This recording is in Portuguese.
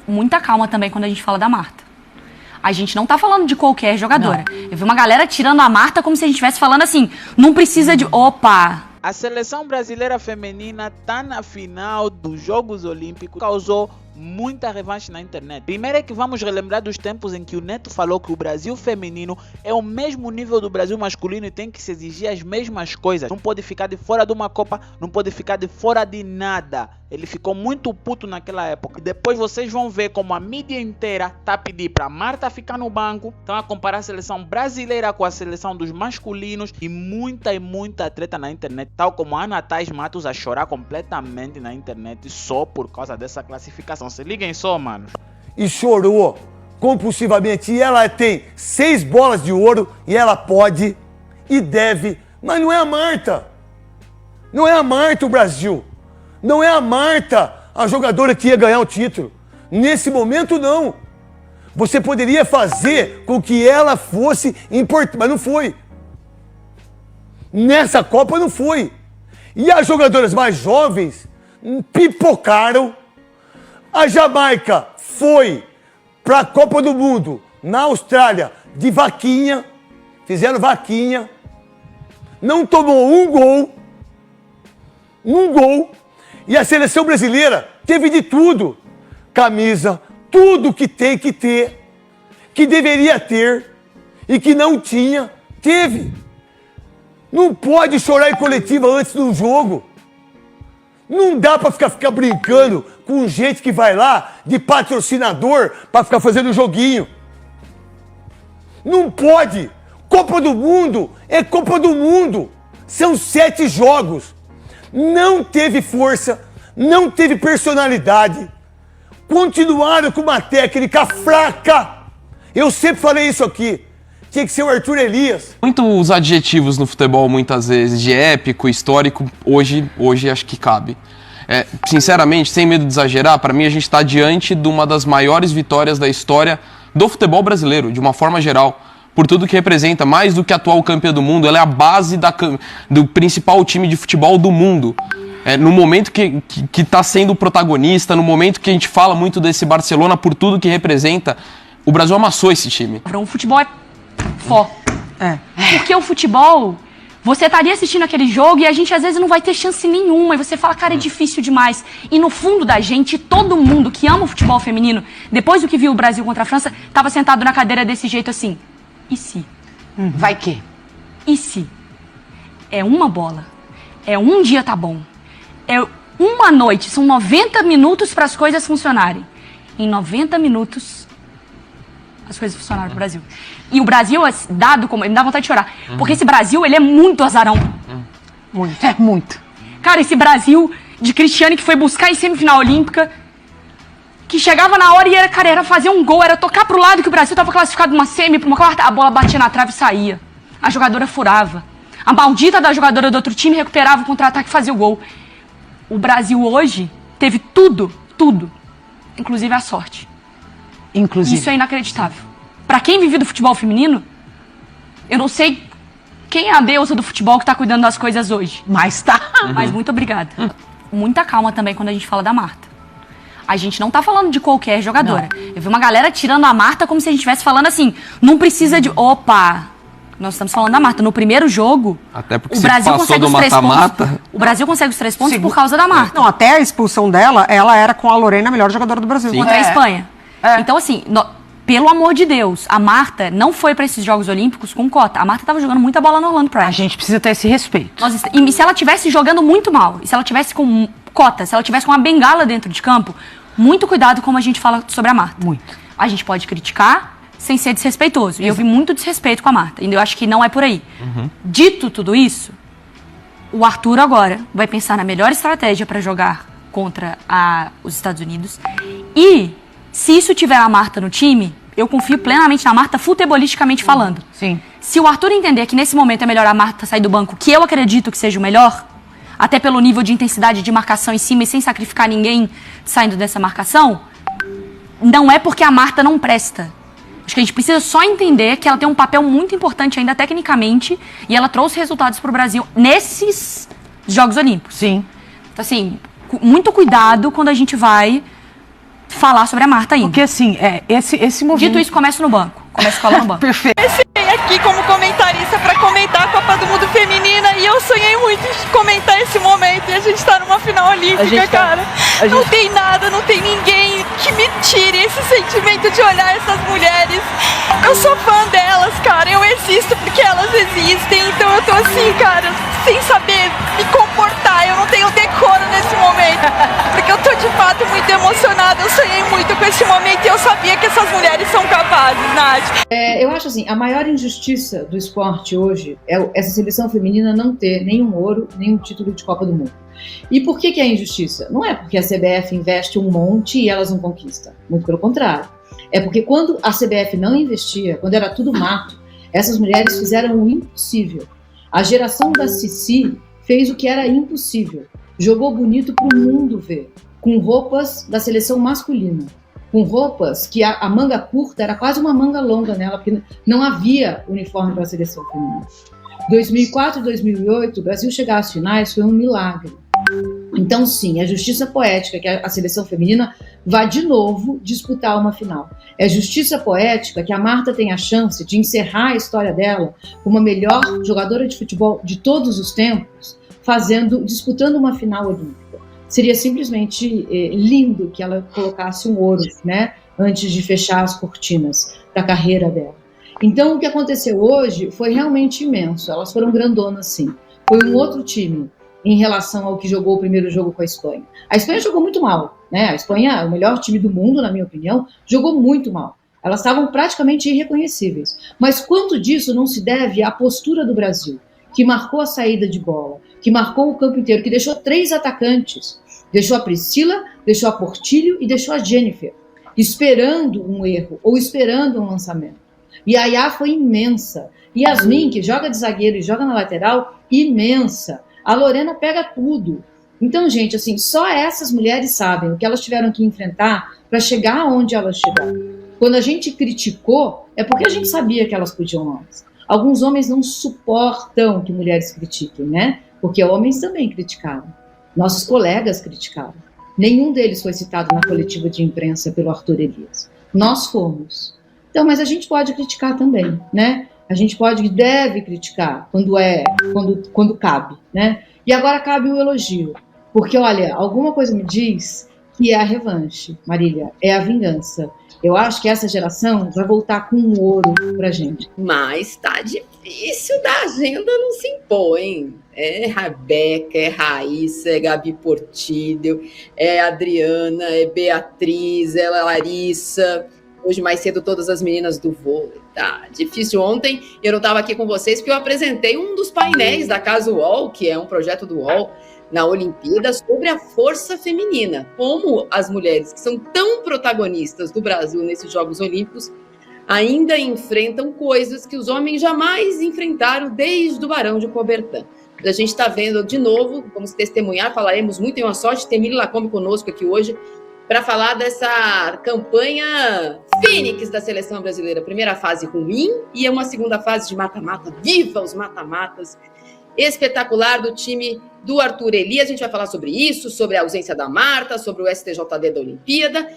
muita calma também quando a gente fala da Marta. A gente não tá falando de qualquer jogadora. Não. Eu vi uma galera tirando a Marta como se a gente estivesse falando assim, não precisa de... Opa! A seleção brasileira feminina tá na final dos Jogos Olímpicos, causou muita revanche na internet. Primeiro é que vamos relembrar dos tempos em que o Neto falou que o Brasil feminino é o mesmo nível do Brasil masculino e tem que se exigir as mesmas coisas. Não pode ficar de fora de uma Copa, não pode ficar de fora de nada. Ele ficou muito puto naquela época. E depois vocês vão ver como a mídia inteira tá a pedir pra Marta ficar no banco. Estão a comparar a seleção brasileira com a seleção dos masculinos. E muita treta na internet. Tal como a Ana Thais Matos a chorar completamente na internet só por causa dessa classificação. Se liguem só, mano. E chorou compulsivamente. E ela tem 6 bolas de ouro. E ela pode e deve. Mas não é a Marta. Não é a Marta o Brasil. Não é a Marta a jogadora que ia ganhar o título. Nesse momento, não. Você poderia fazer com que ela fosse importante, mas não foi. Nessa Copa não foi. E as jogadoras mais jovens pipocaram. A Jamaica foi para a Copa do Mundo na Austrália de vaquinha. Fizeram vaquinha. Não tomou um gol. E a seleção brasileira teve de tudo. Camisa, tudo que tem que ter, que deveria ter e que não tinha, teve. Não pode chorar em coletiva antes do jogo. Não dá para ficar brincando com gente que vai lá de patrocinador para ficar fazendo joguinho. Não pode. Copa do Mundo é Copa do Mundo. São 7 jogos. Não teve força, não teve personalidade, continuaram com uma técnica fraca. Eu sempre falei isso aqui, tinha que ser o Arthur Elias. Muitos adjetivos no futebol, muitas vezes, de épico, histórico, hoje acho que cabe. Sinceramente, sem medo de exagerar, para mim a gente está diante de uma das maiores vitórias da história do futebol brasileiro, de uma forma geral. Por tudo que representa, mais do que a atual campeã do mundo, ela é a base do principal time de futebol do mundo. No momento que está sendo o protagonista, no momento que a gente fala muito desse Barcelona, por tudo que representa, o Brasil amassou esse time. O futebol é fó. Porque o futebol, você estaria assistindo aquele jogo e a gente às vezes não vai ter chance nenhuma. E você fala, cara, é difícil demais. E no fundo da gente, todo mundo que ama o futebol feminino, depois do que viu o Brasil contra a França, estava sentado na cadeira desse jeito assim. E se? Vai que? E se? É uma bola. É um dia tá bom. É uma noite. São 90 minutos para as coisas funcionarem. Em 90 minutos, as coisas funcionaram pro Brasil. E o Brasil, dado como... Me dá vontade de chorar. Porque esse Brasil, ele é muito azarão. Muito. É muito. Cara, esse Brasil de Cristiane que foi buscar em semifinal olímpica... Que chegava na hora e era fazer um gol, era tocar pro lado que o Brasil tava classificado numa semi, pra uma quarta, a bola batia na trave e saía. A jogadora furava. A maldita da jogadora do outro time recuperava o contra-ataque e fazia o gol. O Brasil hoje teve tudo, inclusive a sorte. Isso é inacreditável. Pra quem vive do futebol feminino, eu não sei quem é a deusa do futebol que tá cuidando das coisas hoje. Mas tá. Mas muito obrigada. Muita calma também quando a gente fala da Marta. A gente não tá falando de qualquer jogadora. Não. Eu vi uma galera tirando a Marta como se a gente estivesse falando assim, não precisa de... Opa! Nós estamos falando da Marta. No primeiro jogo, até porque o Brasil consegue os 3 pontos. O Brasil consegue os 3 pontos por causa da Marta. Não, até a expulsão dela, ela era com a Lorena a melhor jogadora do Brasil. Contra a Espanha. Então, assim, pelo amor de Deus, a Marta não foi para esses Jogos Olímpicos com cota. A Marta tava jogando muita bola no Orlando Pride. A gente precisa ter esse respeito. E se ela tivesse jogando muito mal, e se ela tivesse com cota, se ela tivesse com uma bengala dentro de campo, muito cuidado como a gente fala sobre a Marta. Muito. A gente pode criticar sem ser desrespeitoso. E eu vi muito desrespeito com a Marta. E eu acho que não é por aí. Dito tudo isso, o Arthur agora vai pensar na melhor estratégia para jogar contra os Estados Unidos. E se isso tiver a Marta no time, eu confio plenamente na Marta, futebolisticamente falando. Sim. Se o Arthur entender que nesse momento é melhor a Marta sair do banco, que eu acredito que seja o melhor, até pelo nível de intensidade de marcação em cima e sem sacrificar ninguém saindo dessa marcação, não é porque a Marta não presta. Acho que a gente precisa só entender que ela tem um papel muito importante ainda tecnicamente e ela trouxe resultados para o Brasil nesses Jogos Olímpicos. Sim. Então, assim, muito cuidado quando a gente vai falar sobre a Marta ainda. Porque assim, esse movimento... Dito isso, começa no banco. Começa a escola no banco. Perfeito. Aqui como comentarista para comentar a Copa do Mundo Feminina e eu sonhei muito em comentar esse momento e a gente tá numa final olímpica, cara. Não tem nada, não tem ninguém que me tire esse sentimento de olhar essas mulheres. Eu sou fã delas, cara, eu existo porque elas existem, então eu tô assim, cara, sem saber me comportar, eu não tenho decoro nesse momento, porque eu tô de fato muito emocionada, eu sonhei muito com esse momento e eu sabia que essas mulheres são capazes, Nath. Eu acho assim, a maior injustiça do esporte hoje é essa seleção feminina não ter nenhum ouro, nenhum título de Copa do Mundo. E por que é injustiça? Não é porque a CBF investe um monte e elas não conquistam. Muito pelo contrário. É porque quando a CBF não investia, quando era tudo mato, essas mulheres fizeram o impossível. A geração da Cici fez o que era impossível. Jogou bonito para o mundo ver, com roupas da seleção masculina. Com roupas que a manga curta era quase uma manga longa nela, porque não havia uniforme para a seleção feminina. 2004 e 2008, o Brasil chegar às finais foi um milagre. Então, sim, é justiça poética que a seleção feminina vá de novo disputar uma final. É justiça poética que a Marta tenha a chance de encerrar a história dela como a melhor jogadora de futebol de todos os tempos, disputando uma final olímpica. Seria simplesmente lindo que ela colocasse um ouro, né, antes de fechar as cortinas da carreira dela. Então, o que aconteceu hoje foi realmente imenso. Elas foram grandonas, sim. Foi um outro time em relação ao que jogou o primeiro jogo com a Espanha. A Espanha jogou muito mal, né? A Espanha, o melhor time do mundo, na minha opinião, jogou muito mal. Elas estavam praticamente irreconhecíveis. Mas quanto disso não se deve à postura do Brasil, que marcou a saída de bola, que marcou o campo inteiro, que deixou 3 atacantes. Deixou a Priscila, deixou a Portilho e deixou a Jennifer, esperando um erro ou esperando um lançamento. E a Yá foi imensa. Yasmin, que joga de zagueiro e joga na lateral, imensa. A Lorena pega tudo. Então, gente, assim, só essas mulheres sabem o que elas tiveram que enfrentar para chegar onde elas chegaram. Quando a gente criticou, é porque a gente sabia que elas podiam mais. Alguns homens não suportam que mulheres critiquem, né? Porque homens também criticaram. Nossos colegas criticaram. Nenhum deles foi citado na coletiva de imprensa pelo Arthur Elias. Nós fomos. Então, mas a gente pode criticar também, né? A gente pode e deve criticar quando cabe, né? E agora cabe o elogio. Porque, olha, alguma coisa me diz que é a revanche, Marília, é a vingança. Eu acho que essa geração vai voltar com um ouro pra gente. Mas tá difícil da agenda não se impor, hein? É Rebeca, é Raíssa, é Gabi Portillo, é Adriana, é Beatriz, é Larissa. Hoje, mais cedo, todas as meninas do vôlei. Tá difícil. Ontem eu não estava aqui com vocês porque eu apresentei um dos painéis da Casa UOL, que é um projeto do UOL, na Olimpíada, sobre a força feminina. Como as mulheres que são tão protagonistas do Brasil nesses Jogos Olímpicos ainda enfrentam coisas que os homens jamais enfrentaram desde o Barão de Coubertin. A gente está vendo de novo, vamos testemunhar, falaremos muito em uma sorte, ter Mili Lacombe conosco aqui hoje, para falar dessa campanha Fênix da seleção brasileira. Primeira fase ruim e uma segunda fase de mata-mata. Viva os mata-matas! Espetacular do time do Arthur Elias. A gente vai falar sobre isso, sobre a ausência da Marta, sobre o STJD da Olimpíada